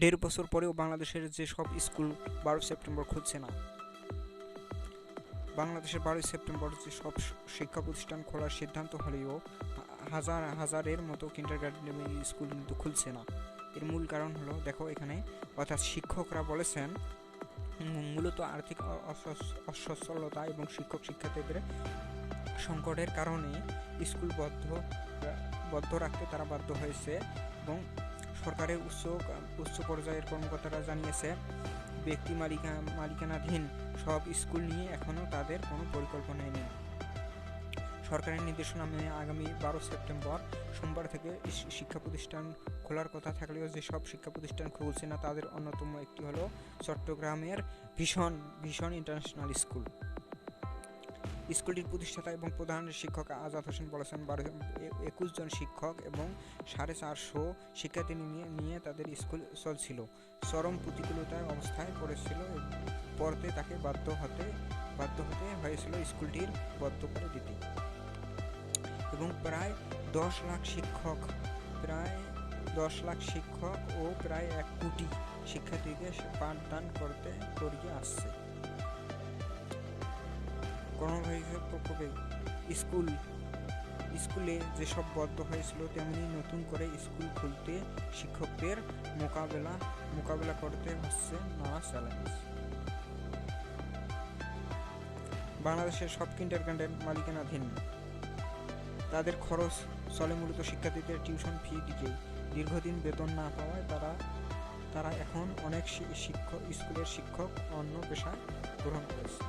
দেড় বছর পরেও বাংলাদেশের যে সব স্কুল 12 সেপ্টেম্বর খুলছে না। বাংলাদেশের 12 সেপ্টেম্বর যে সব শিক্ষা প্রতিষ্ঠান খোলার সিদ্ধান্ত হলেও হাজারের মতো কিন্ডারগার্টেন স্কুল কিন্তু খুলছে না। এর মূল কারণ হলো, দেখো এখানে, অর্থাৎ শিক্ষকরা বলেছেন মূলত আর্থিক অসচ্ছলতা এবং শিক্ষক শিক্ষার্থীদের সংকটের কারণে স্কুল বদ্ধ রাখতে তারা বাধ্য হয়েছে। এবং সরকারের উচ্চ পর্যায়ের কর্মকর্তারা জানিয়েছে, ব্যক্তি মালিকানাধীন সব স্কুল নিয়ে এখনও তাদের কোনো পরিকল্পনাই নেই। সরকারের নির্দেশনা মেনে আগামী 12 সেপ্টেম্বর সোমবার থেকে শিক্ষা প্রতিষ্ঠান খোলার কথা থাকলেও যেসব শিক্ষা প্রতিষ্ঠান খুলছে না তাদের অন্যতম একটি হলো চট্টগ্রামের ভীষণ ইন্টারন্যাশনাল স্কুল। স্কুলটির প্রতিষ্ঠাতা এবং প্রধান শিক্ষক আজাদ হোসেন বলেছেন, 21 জন শিক্ষক এবং 450 শিক্ষার্থী নিয়ে তাদের স্কুল চলছিল। চরম প্রতিকূলতার অবস্থায় পড়তে তাকে বাধ্য হতে হয়েছিল স্কুলটির বন্ধ করে দিতে। এবং প্রায় 10 লাখ শিক্ষক ও প্রায় 1 কোটি শিক্ষার্থীকে পাঠদান করতে করিয়ে আসছে। করোনাভাইরাসের প্রকোপে স্কুলে যেসব বন্ধ হয়েছিল, তেমনি নতুন করে স্কুল খুলতে শিক্ষকদের মোকাবেলা করতে হচ্ছে নানা চ্যালেঞ্জ। বাংলাদেশের সব কিন্ডারগার্টেন মালিকানাধীন। তাদের খরচ চলে মূলত শিক্ষার্থীদের টিউশন ফি দিকেই। দীর্ঘদিন বেতন না পাওয়ায় তারা এখন অনেক স্কুলের শিক্ষক অন্য পেশা গ্রহণ করেছে।